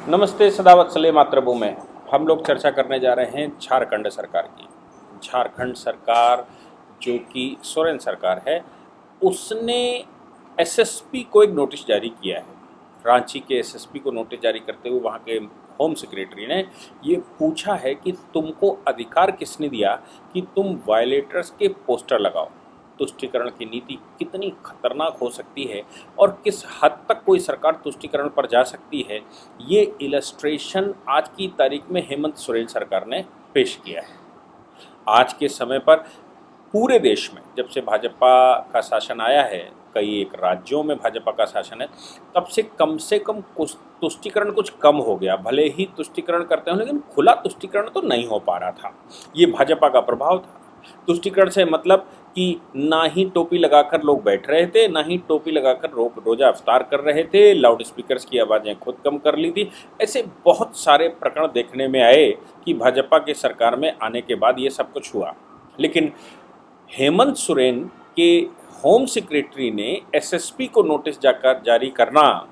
नमस्ते सदावत्सले मातृभूमि। हम लोग चर्चा करने जा रहे हैं झारखंड सरकार की। झारखंड सरकार जो कि सोरेन सरकार है, उसने एसएसपी को एक नोटिस जारी किया है। रांची के एसएसपी को नोटिस जारी करते हुए वहाँ के होम सेक्रेटरी ने ये पूछा है कि तुमको अधिकार किसने दिया कि तुम वायलेटर्स के पोस्टर लगाओ। तुष्टीकरण की नीति कितनी खतरनाक हो सकती है और किस हद तक कोई सरकार तुष्टीकरण पर जा सकती है, ये इलस्ट्रेशन आज की तारीख में हेमंत सोरेन सरकार ने पेश किया है। आज के समय पर पूरे देश में जब से भाजपा का शासन आया है, कई एक राज्यों में भाजपा का शासन है, तब से कम कुछ तुष्टीकरण कुछ कम हो गया। भले ही तुष्टीकरण करते हो लेकिन खुला तुष्टीकरण तो नहीं हो पा रहा था। ये भाजपा का प्रभाव था। तुष्टीकरण से मतलब कि ना ही टोपी लगाकर लोग बैठ रहे थे, ना ही टोपी लगाकर रोजा अफ्तार कर रहे थे, लाउड स्पीकर्स की आवाज़ें खुद कम कर ली थी। ऐसे बहुत सारे प्रकरण देखने में आए कि भाजपा के सरकार में आने के बाद ये सब कुछ हुआ। लेकिन हेमंत सोरेन के होम सेक्रेटरी ने एसएसपी को नोटिस जारी करना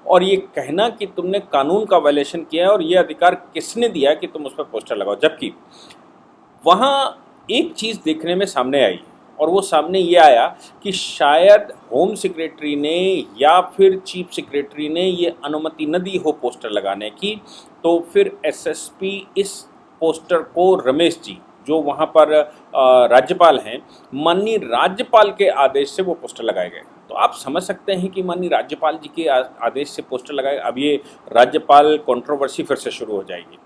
और ये कहना कि तुमने कानून का वायलेशन किया है और ये अधिकार किसने दिया कि तुम उस पर पोस्टर लगाओ, जबकि वहाँ एक चीज़ देखने में सामने आई और वो सामने ये आया कि शायद होम सेक्रेटरी ने या फिर चीफ सेक्रेटरी ने ये अनुमति न दी हो पोस्टर लगाने की, तो फिर एसएसपी इस पोस्टर को रमेश जी जो वहाँ पर राज्यपाल हैं, माननीय राज्यपाल के आदेश से वो पोस्टर लगाए गए। तो आप समझ सकते हैं कि माननीय राज्यपाल जी के आदेश से पोस्टर लगाए। अब ये राज्यपाल कंट्रोवर्सी फिर से शुरू हो जाएगी।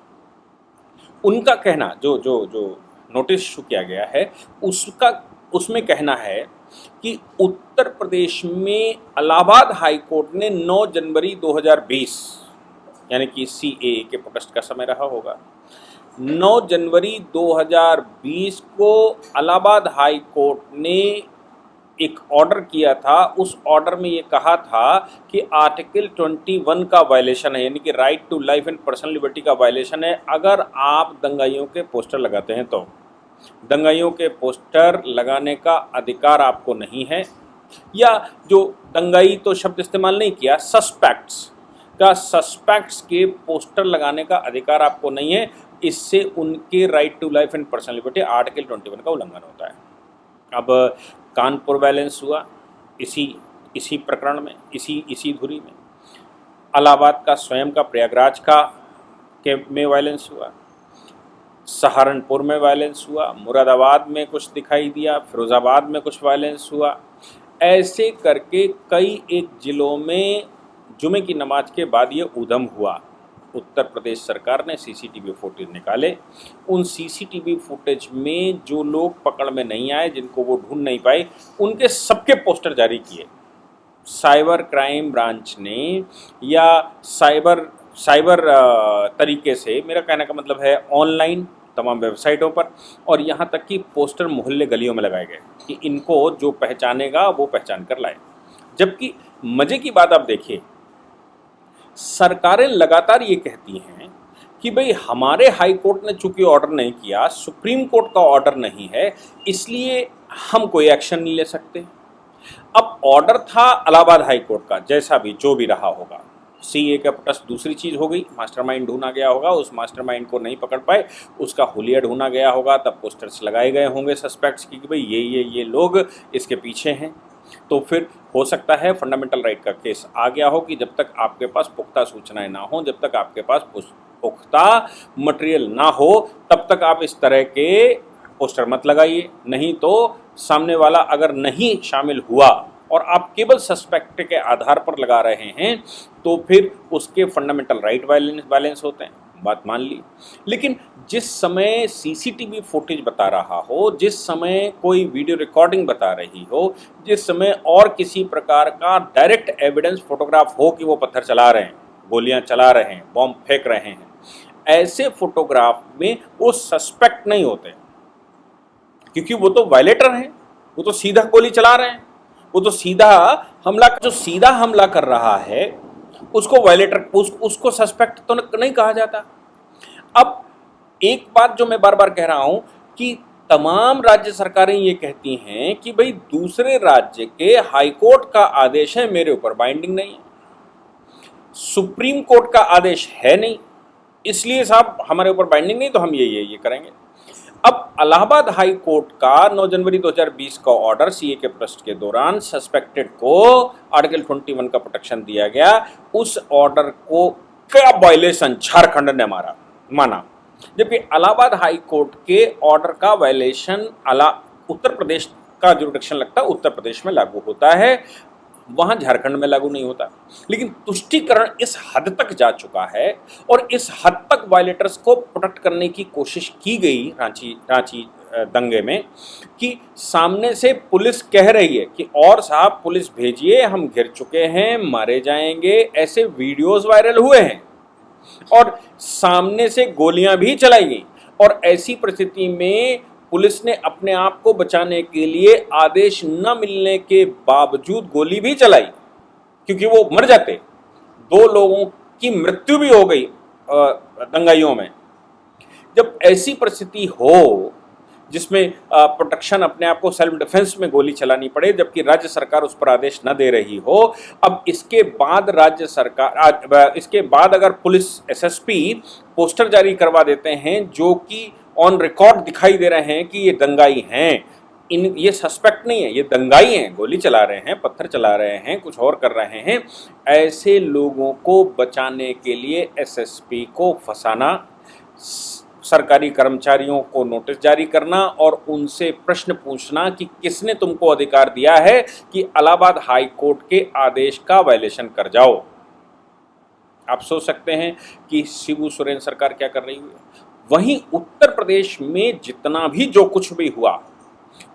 उनका कहना जो जो जो नोटिस इशू किया गया है उसमें कहना है कि उत्तर प्रदेश में इलाहाबाद हाई कोर्ट ने 9 जनवरी 2020 यानी कि सीएए के प्रोटेस्ट का समय रहा होगा, 9 जनवरी 2020 को इलाहाबाद हाई कोर्ट ने एक ऑर्डर किया था। उस ऑर्डर में ये कहा था कि आर्टिकल 21 का वायलेशन है, यानी कि right to life and personal liberty का वायलेशन है अगर आप दंगाइयों के पोस्टर लगाते हैं। तो दंगाइयों के पोस्टर लगाने का अधिकार आपको नहीं है, या जो दंगाई तो शब्द इस्तेमाल नहीं किया, सस्पेक्ट्स के पोस्टर लगाने का अधिकार आपको नहीं है। इससे उनके right to life and personal liberty article 21 का उल्लंघन होता है। अब कानपुर वायलेंस हुआ इसी प्रकरण में, इसी धुरी में। इलाहाबाद का स्वयं का प्रयागराज में वायलेंस हुआ, सहारनपुर में वायलेंस हुआ, मुरादाबाद में कुछ दिखाई दिया, फिरोज़ाबाद में कुछ वायलेंस हुआ। ऐसे करके कई एक ज़िलों में जुमे की नमाज के बाद ये उधम हुआ। उत्तर प्रदेश सरकार ने सीसीटीवी फुटेज निकाले। उन सीसीटीवी फुटेज में जो लोग पकड़ में नहीं आए, जिनको वो ढूंढ नहीं पाए, उनके सबके पोस्टर जारी किए। साइबर क्राइम ब्रांच ने या साइबर तरीके से, मेरा कहने का मतलब है ऑनलाइन तमाम वेबसाइटों पर, और यहाँ तक कि पोस्टर मोहल्ले गलियों में लगाए गए कि इनको जो पहचानेगा वो पहचान कर लाए। जबकि मज़े की बात आप देखिए, सरकारें लगातार ये कहती हैं कि भाई हमारे हाई कोर्ट ने चूंकि ऑर्डर नहीं किया, सुप्रीम कोर्ट का ऑर्डर नहीं है, इसलिए हम कोई एक्शन नहीं ले सकते। अब ऑर्डर था इलाहाबाद हाई कोर्ट का, जैसा भी जो भी रहा होगा, सीए का प्रोटेस्ट दूसरी चीज़ हो गई, मास्टरमाइंड ढूंढा गया होगा, उस मास्टरमाइंड को नहीं पकड़ पाए, उसका हुलिया ढूंढा गया होगा, तब पोस्टर्स लगाए गए होंगे सस्पेक्ट्स की कि भाई ये लोग इसके पीछे हैं। तो फिर हो सकता है फंडामेंटल राइट का केस आ गया हो कि जब तक आपके पास पुख्ता सूचनाएं ना हो, जब तक आपके पास पुख्ता मटेरियल ना हो, तब तक आप इस तरह के पोस्टर मत लगाइए। नहीं तो सामने वाला अगर नहीं शामिल हुआ और आप केवल सस्पेक्ट के आधार पर लगा रहे हैं, तो फिर उसके फंडामेंटल राइट वायलेंस होते हैं। बात मान ली। लेकिन जिस समय सीसीटीवी फुटेज बता रहा हो, जिस समय कोई वीडियो रिकॉर्डिंग बता रही हो, जिस समय और किसी प्रकार का डायरेक्ट एविडेंस फोटोग्राफ हो कि वो पत्थर चला रहे हैं, गोलियां चला रहे हैं, बॉम्ब फेंक रहे हैं, ऐसे फोटोग्राफ में वो सस्पेक्ट नहीं होते, क्योंकि वो तो वायलेटर हैं, वो तो सीधा गोली चला रहे हैं, वो तो सीधा हमला कर रहा है, उसको वायलेटर, उसको सस्पेक्ट तो नहीं कहा जाता। अब एक बात जो मैं बार बार कह रहा हूं कि तमाम राज्य सरकारें ये कहती हैं कि भाई दूसरे राज्य के हाईकोर्ट का आदेश है, मेरे ऊपर बाइंडिंग नहीं है। सुप्रीम कोर्ट का आदेश है नहीं, इसलिए साहब हमारे ऊपर बाइंडिंग नहीं, तो हम ये करेंगे। अब इलाहाबाद हाई कोर्ट का 9 जनवरी 2020 का ऑर्डर सीए के प्रोटेस्ट के दौरान सस्पेक्टेड को आर्टिकल 21 का प्रोटेक्शन दिया गया, उस ऑर्डर को क्या वायलेशन झारखंड ने माना, जबकि इलाहाबाद हाई कोर्ट के ऑर्डर का वायलेशन उत्तर प्रदेश का जुरिडिक्शन लगता है, उत्तर प्रदेश में लागू होता है, वहां झारखंड में लागू नहीं होता। लेकिन तुष्टीकरण इस हद तक जा चुका है और इस हद तक वायलेटर्स को प्रोटेक्ट करने की कोशिश की गई रांची दंगे में कि सामने से पुलिस कह रही है कि और साहब पुलिस भेजिए, हम घिर चुके हैं, मारे जाएंगे, ऐसे वीडियोस वायरल हुए हैं और सामने से गोलियां भी चलाई गई। और ऐसी परिस्थिति में पुलिस ने अपने आप को बचाने के लिए आदेश न मिलने के बावजूद गोली भी चलाई, क्योंकि वो मर जाते। 2 लोगों की मृत्यु भी हो गई दंगाइयों में। जब ऐसी परिस्थिति हो जिसमें प्रोटेक्शन अपने आप को सेल्फ डिफेंस में गोली चलानी पड़े, जबकि राज्य सरकार उस पर आदेश न दे रही हो, अब इसके बाद अगर पुलिस एसएसपी पोस्टर जारी करवा देते हैं जो कि ऑन रिकॉर्ड दिखाई दे रहे हैं कि ये दंगाई हैं, ये सस्पेक्ट नहीं है, ये दंगाई हैं, गोली चला रहे हैं, पत्थर चला रहे हैं, कुछ और कर रहे हैं, ऐसे लोगों को बचाने के लिए एसएसपी को फंसाना, सरकारी कर्मचारियों को नोटिस जारी करना और उनसे प्रश्न पूछना कि किसने तुमको अधिकार दिया है कि इलाहाबाद हाई कोर्ट के आदेश का वायलेशन कर जाओ। आप सोच सकते हैं कि शिबू सोरेन सरकार क्या कर रही है। वहीं उत्तर प्रदेश में जितना भी जो कुछ भी हुआ,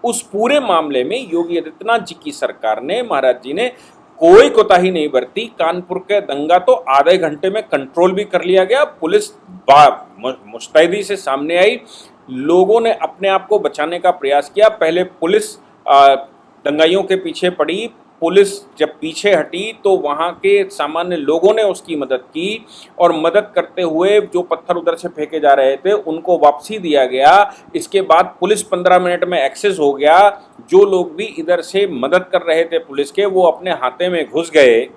उस पूरे मामले में योगी आदित्यनाथ जी की सरकार ने, महाराज जी ने कोई कोताही नहीं बरती। कानपुर के दंगा तो आधे घंटे में कंट्रोल भी कर लिया गया, पुलिस मुस्तैदी से सामने आई, लोगों ने अपने आप को बचाने का प्रयास किया। पहले पुलिस दंगाइयों के पीछे पड़ी, पुलिस जब पीछे हटी तो वहाँ के सामान्य लोगों ने उसकी मदद की और मदद करते हुए जो पत्थर उधर से फेंके जा रहे थे उनको वापसी दिया गया। इसके बाद पुलिस 15 मिनट में एक्सेस हो गया। जो लोग भी इधर से मदद कर रहे थे पुलिस के, वो अपने हाथे में घुस गए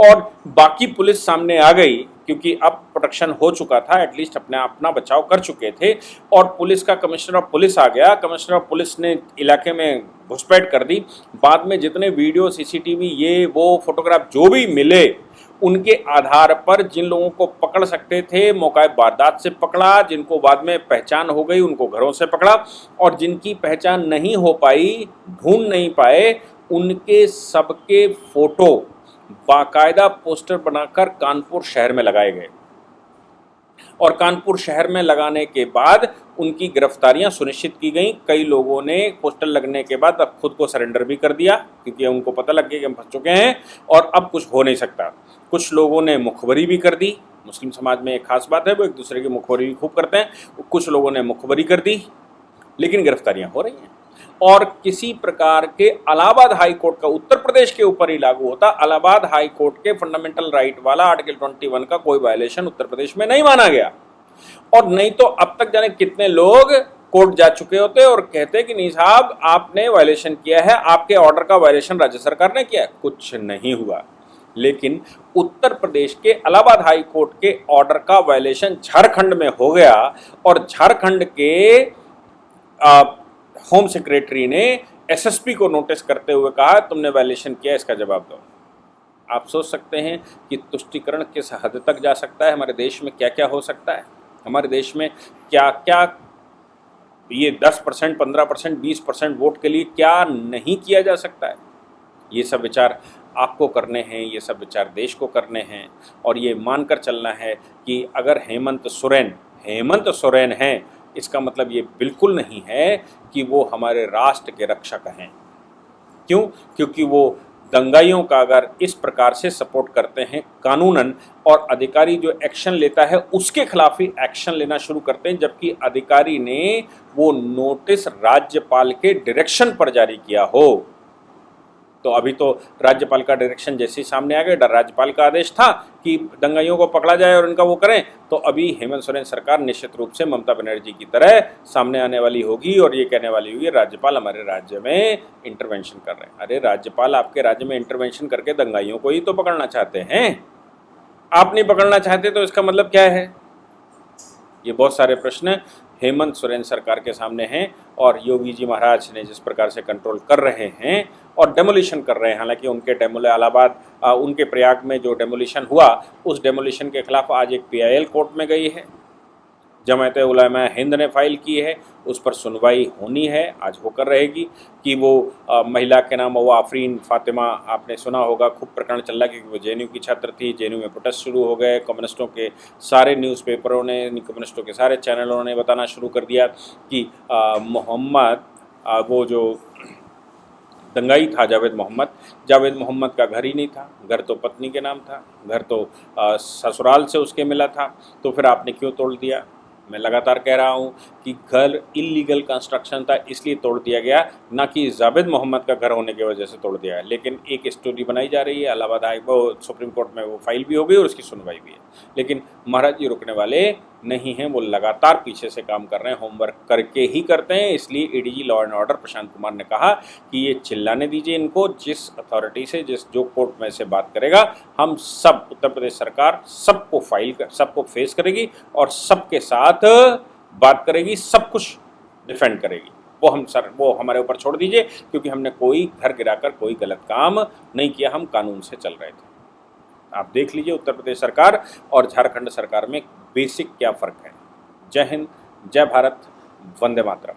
और बाकी पुलिस सामने आ गई, क्योंकि अब प्रोटेक्शन हो चुका था, एटलीस्ट अपना बचाव कर चुके थे। और पुलिस का कमिश्नर ऑफ पुलिस आ गया, कमिश्नर ऑफ पुलिस ने इलाके में घुसपैठ कर दी। बाद में जितने वीडियो, सीसीटीवी, ये वो फोटोग्राफ जो भी मिले, उनके आधार पर जिन लोगों को पकड़ सकते थे मौका वारदात से पकड़ा, जिनको बाद में पहचान हो गई उनको घरों से पकड़ा, और जिनकी पहचान नहीं हो पाई, ढूंढ नहीं पाए, उनके सबके फोटो बाकायदा पोस्टर बनाकर कानपुर शहर में लगाए गए। और कानपुर शहर में लगाने के बाद उनकी गिरफ्तारियां सुनिश्चित की गई। कई लोगों ने पोस्टर लगने के बाद अब खुद को सरेंडर भी कर दिया, क्योंकि उनको पता लग गया कि हम फंस चुके हैं और अब कुछ हो नहीं सकता। कुछ लोगों ने मुखबरी भी कर दी। मुस्लिम समाज में एक खास बात है, वो एक दूसरे की मुखबरी भी खूब करते हैं। कुछ लोगों ने मुखबरी कर दी, लेकिन गिरफ्तारियां हो रही हैं। और किसी प्रकार के इलाहाबाद हाई कोर्ट का उत्तर प्रदेश के ऊपर ही लागू होता, इलाहाबाद हाई कोर्ट के फंडामेंटल राइट वाला आर्टिकल 21 का कोई वायलेशन उत्तर प्रदेश में नहीं माना गया। और नहीं तो अब तक जाने कितने लोग कोर्ट जा चुके होते और कहते कि नहीं साहब आपने वायलेशन किया है, आपके ऑर्डर का वायलेशन राज्य सरकार ने किया है। कुछ नहीं हुआ। लेकिन उत्तर प्रदेश के इलाहाबाद हाई कोर्ट के ऑर्डर का वायलेशन झारखंड में हो गया और झारखंड के होम सेक्रेटरी ने एसएसपी को नोटिस करते हुए कहा तुमने वायलेशन किया, इसका जवाब दो। आप सोच सकते हैं कि तुष्टीकरण किस हद तक जा सकता है, हमारे देश में क्या क्या हो सकता है, हमारे देश में क्या क्या ये 10%, 15%, 20% वोट के लिए क्या नहीं किया जा सकता है। ये सब विचार आपको करने हैं, ये सब विचार देश को करने हैं और ये मानकर चलना है कि अगर हेमंत सोरेन हैं, इसका मतलब ये बिल्कुल नहीं है कि वो हमारे राष्ट्र के रक्षक हैं। क्यों? क्योंकि वो दंगाइयों का अगर इस प्रकार से सपोर्ट करते हैं कानूनन, और अधिकारी जो एक्शन लेता है उसके खिलाफ ही एक्शन लेना शुरू करते हैं, जबकि अधिकारी ने वो नोटिस राज्यपाल के डायरेक्शन पर जारी किया हो। तो अभी तो राज्यपाल का डायरेक्शन जैसे ही सामने आ गया, राज्यपाल का आदेश था कि दंगाइयों को पकड़ा जाए और उनका वो करें, तो अभी हेमंत सोरेन सरकार निश्चित रूप से ममता बनर्जी की तरह सामने आने वाली होगी और ये कहने वाली होगी राज्यपाल हमारे राज्य में इंटरवेंशन कर रहे हैं। अरे राज्यपाल आपके राज्य में इंटरवेंशन करके दंगाइयों को ही तो पकड़ना चाहते हैं। आप नहीं पकड़ना चाहते तो इसका मतलब क्या है? ये बहुत सारे प्रश्न हेमंत सोरेन सरकार के सामने हैं और योगी जी महाराज ने जिस प्रकार से कंट्रोल कर रहे हैं और डेमोलिशन कर रहे हैं, हालांकि उनके इलाहाबाद उनके प्रयाग में जो डेमोलिशन हुआ उस डेमोलिशन के खिलाफ आज एक PIL कोर्ट में गई है, जमात उलमा हिंद ने फाइल की है, उस पर सुनवाई होनी है, आज होकर रहेगी कि वो महिला के नाम वो आफरीन फातिमा, आपने सुना होगा, खूब प्रकरण चल रहा है क्योंकि वो JNU की छात्र थी, JNU में प्रोटेस्ट शुरू हो गए, कम्युनिस्टों के सारे न्यूज़पेपरों ने, कम्युनिस्टों के सारे चैनलों ने बताना शुरू कर दिया कि मोहम्मद वो जो दंगाई था जावेद मोहम्मद का घर ही नहीं था, घर तो पत्नी के नाम था, घर तो ससुराल से उसके मिला था, तो फिर आपने क्यों तोड़ दिया? मैं लगातार कह रहा हूँ कि घर इलीगल कंस्ट्रक्शन था इसलिए तोड़ दिया गया, ना कि जावेद मोहम्मद का घर होने की वजह से तोड़ दिया है। लेकिन एक स्टोरी बनाई जा रही है, इलाहाबाद वो सुप्रीम कोर्ट में वो फाइल भी हो गई और उसकी सुनवाई भी है, लेकिन महाराज जी रुकने वाले नहीं हैं, वो लगातार पीछे से काम कर रहे हैं, होमवर्क करके ही करते हैं। इसलिए ADG law and order Prashant Kumar ने कहा कि ये चिल्लाने दीजिए इनको, जिस अथॉरिटी से जो कोर्ट में से बात करेगा, हम सब उत्तर प्रदेश सरकार सबको फेस करेगी और सबके साथ बात करेगी, सब कुछ डिफेंड करेगी। वो हमारे ऊपर छोड़ दीजिए, क्योंकि हमने कोई घर गिराकर कोई गलत काम नहीं किया, हम कानून से चल रहे थे। आप देख लीजिए उत्तर प्रदेश सरकार और झारखंड सरकार में बेसिक क्या फ़र्क है। जय हिंद, जय भारत, वंदे मातरम।